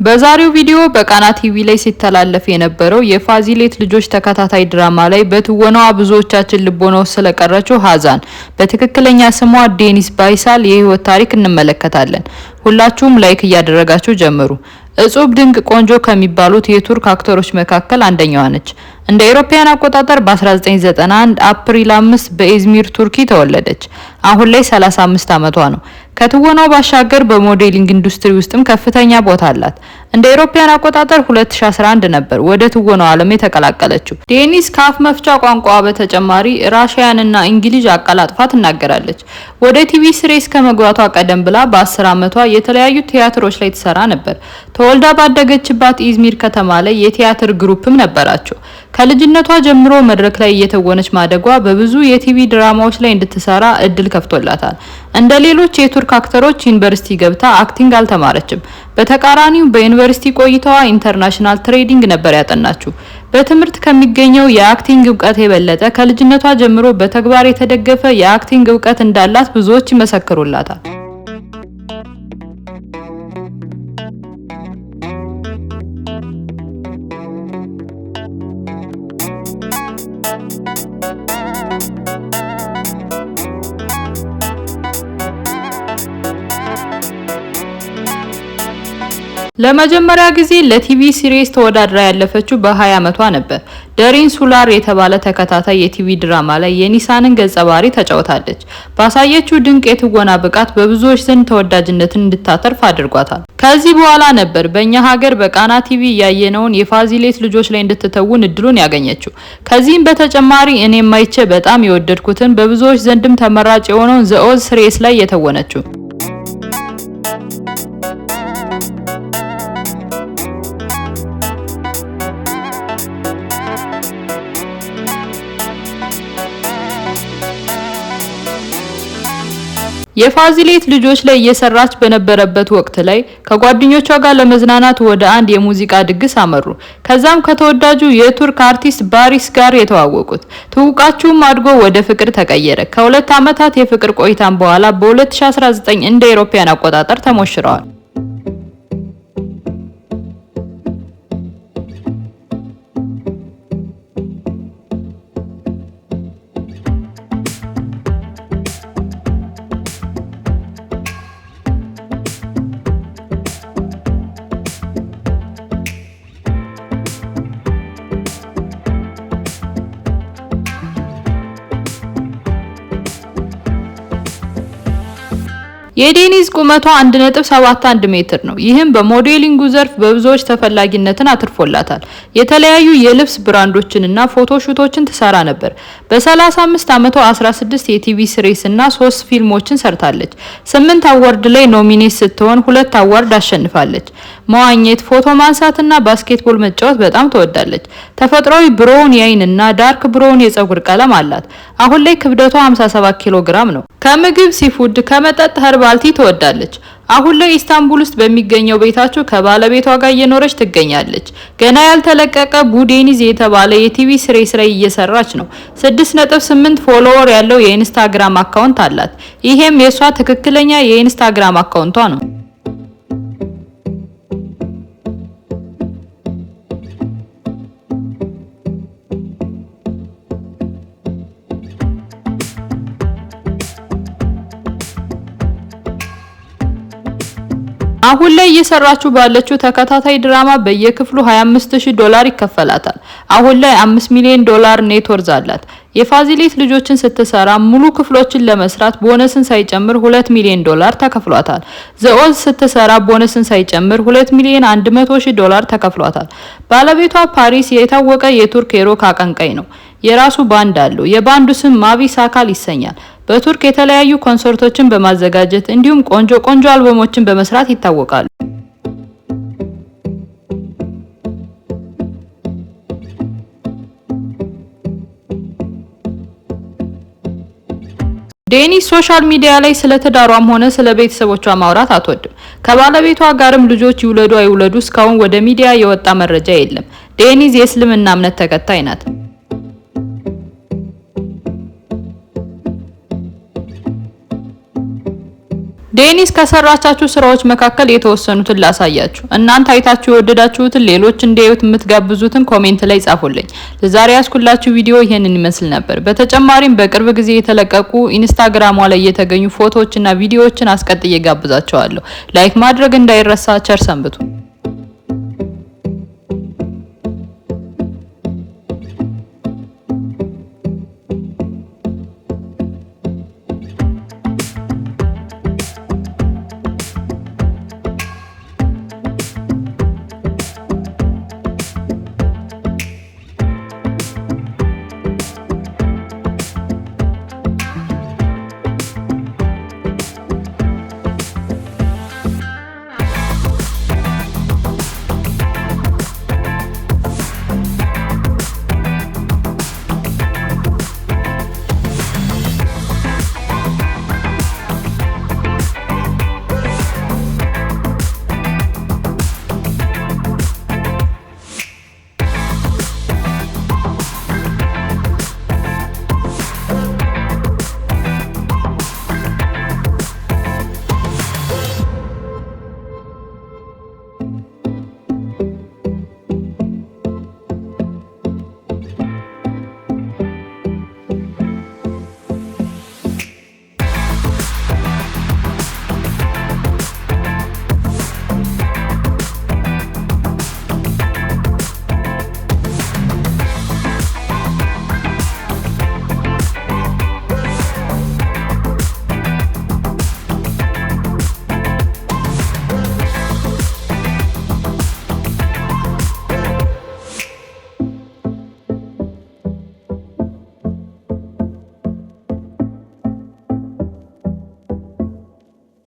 በዛሬው ቪዲዮ በቃና ቲቪ ላይ ሲተላለፍ የነበረው የፋዚሌት ልጆች ተከታታይ ድራማ ላይ በትወናዋ ብዙዎቻችን ልቦናው ስለቀረችው ሀዛን በትክክለኛ ስሟ ዴኒስ ባይሳል የህይወት ታሪክ እንመለከታለን። ሁላችሁም ላይክ እያደረጋችሁ ጀምሩ። እጹብ ድንቅ ቆንጆ ከሚባሉት የቱርክ አክተሮች መካከል አንደኛዋ ነች። እንደ አውሮፓውያን አቆጣጠር በ1991 አፕሪል 5 በኢዝሚር ቱርኪ ተወለደች። አሁን ላይ 35 ዓመቷ ነው። ከትወናው ባሻገር በሞዴሊንግ ኢንዱስትሪ ውስጥም ከፍተኛ ቦታ አላት። እንደ አውሮፓውያን አቆጣጠር 2011 ነበር ወደ ትወናው ዓለም የተቀላቀለችው። ዴኒስ ከአፍ መፍቻ ቋንቋዋ በተጨማሪ ራሺያን እና እንግሊዝ አቀላጥፋ ትናገራለች። ወደ ቲቪ ሲሪስ ከመግባቷ ቀደም ብላ በ10 ዓመቷ የተለያዩ ቲያትሮች ላይ ትሰራ ነበር። ተወልዳ ባደገችባት ኢዝሚር ከተማ ላይ የቲያትር ግሩፕም ነበራቸው። ከልጅነቷ ጀምሮ መድረክ ላይ እየተወነች ማደጓ በብዙ የቲቪ ድራማዎች ላይ እንድትሰራ እድል ከፍቶላታል። እንደ ሌሎች የቱርክ አክተሮች ዩኒቨርሲቲ ገብታ አክቲንግ አልተማረችም። በተቃራኒው በዩኒቨርሲቲ ቆይታዋ ኢንተርናሽናል ትሬዲንግ ነበር ያጠናችው። በትምህርት ከሚገኘው የአክቲንግ እውቀት የበለጠ ከልጅነቷ ጀምሮ በተግባር የተደገፈ የአክቲንግ እውቀት እንዳላት ብዙዎች ይመሰክሩላታል። ለመጀመሪያ ጊዜ ለቲቪ ሲሪስ ተወዳድራ ያለፈችው በ20 ዓመቷ ነበር። ደሪን ሱላር የተባለ ተከታታይ የቲቪ ድራማ ላይ የኒሳንን ገጸ ባህሪ ተጫውታለች። ባሳየችው ድንቅ የትወና ብቃት በብዙዎች ዘንድ ተወዳጅነትን እንድታተርፍ አድርጓታል። ከዚህ በኋላ ነበር በእኛ ሀገር በቃና ቲቪ ያየነውን የፋዚሌት ልጆች ላይ እንድትተውን እድሉን ያገኘችው። ከዚህም በተጨማሪ እኔም ማይቼ በጣም የወደድኩትን በብዙዎች ዘንድም ተመራጭ የሆነውን ዘኦዝ ሲሪስ ላይ የተወነችው። የፋዚሌት ልጆች ላይ እየሰራች በነበረበት ወቅት ላይ ከጓደኞቿ ጋር ለመዝናናት ወደ አንድ የሙዚቃ ድግስ አመሩ። ከዛም ከተወዳጁ የቱርክ አርቲስት ባሪስ ጋር የተዋወቁት። ትውውቃቸውም አድጎ ወደ ፍቅር ተቀየረ። ከሁለት ዓመታት የፍቅር ቆይታም በኋላ በ2019 እንደ አውሮፓውያን አቆጣጠር ተሞሽረዋል። የዴኒስ ቁመቷ 1.71 ሜትር ነው። ይህም በሞዴሊንጉ ዘርፍ በብዙዎች ተፈላጊነትን አትርፎላታል። የተለያዩ የልብስ ብራንዶችንና ፎቶሹቶችን ትሰራ ነበር። በ35 ዓመቷ 16 የቲቪ ሲሪስ እና 3 ፊልሞችን ሰርታለች። 8 አዋርድ ላይ ኖሚኔት ስትሆን 2 አዋርድ አሸንፋለች። መዋኘት፣ ፎቶ ማንሳትና ባስኬትቦል መጫወት በጣም ትወዳለች። ተፈጥሯዊ ብሮውን የአይንና ዳርክ ብሮውን የፀጉር ቀለም አላት። አሁን ላይ ክብደቷ 57 ኪሎ ግራም ነው። ከምግብ ሲፉድ፣ ከመጠጥ ኸርባልቲ ትወዳለች። አሁን ላይ ኢስታንቡል ውስጥ በሚገኘው ቤታቸው ከባለቤቷ ጋር እየኖረች ትገኛለች። ገና ያልተለቀቀ ቡዴኒዝ የተባለ የቲቪ ሲሪስ ላይ እየሰራች ነው። 6.8 ፎሎወር ያለው የኢንስታግራም አካውንት አላት። ይሄም የሷ ትክክለኛ የኢንስታግራም አካውንቷ ነው። አሁን ላይ እየሰራችሁ ባለችው ተከታታይ ድራማ በየክፍሉ $25,000 ይከፈላታል። አሁን ላይ $5 ሚሊዮን ኔት ወርዝ አላት። የፋዚሌት ልጆችን ስትሰራ ሙሉ ክፍሎችን ለመስራት ቦነስን ሳይጨምር $2 ሚሊዮን ተከፍሏታል። ዘኦዝ ስትሰራ ቦነስን ሳይጨምር $2 ሚሊዮን $100,000 ተከፍሏታል። ባለቤቷ ፓሪስ የታወቀ የቱርክ የሮክ አቀንቃኝ ነው። የራሱ ባንድ አለው። የባንዱ ስም ማቪ ሳካል ይሰኛል። በቱርክ የተለያዩ ኮንሰርቶችን በማዘጋጀት እንዲሁም ቆንጆ ቆንጆ አልበሞችን በመስራት ይታወቃሉ። ዴኒስ ሶሻል ሚዲያ ላይ ስለ ትዳሯም ሆነ ስለ ቤተሰቦቿ ማውራት አትወድም። ከባለቤቷ ጋርም ልጆች ይውለዱ አይውለዱ እስካሁን ወደ ሚዲያ የወጣ መረጃ የለም። ዴኒስ የእስልምና እምነት ተከታይ ናት። ዴኒስ ከሰራቻችሁ ስራዎች መካከል የተወሰኑትን ላሳያችሁ። እናንተ አይታችሁ የወደዳችሁትን ሌሎች እንዲያዩት የምትጋብዙትን ኮሜንት ላይ ጻፉልኝ። ለዛሬ ያስኩላችሁ ቪዲዮ ይሄንን ይመስል ነበር። በተጨማሪም በቅርብ ጊዜ የተለቀቁ ኢንስታግራሟ ላይ የተገኙ ፎቶዎችና ቪዲዮዎችን አስቀጥዬ ጋብዛችኋለሁ። ላይክ ማድረግ እንዳይረሳ። ቸር ሰንብቱ።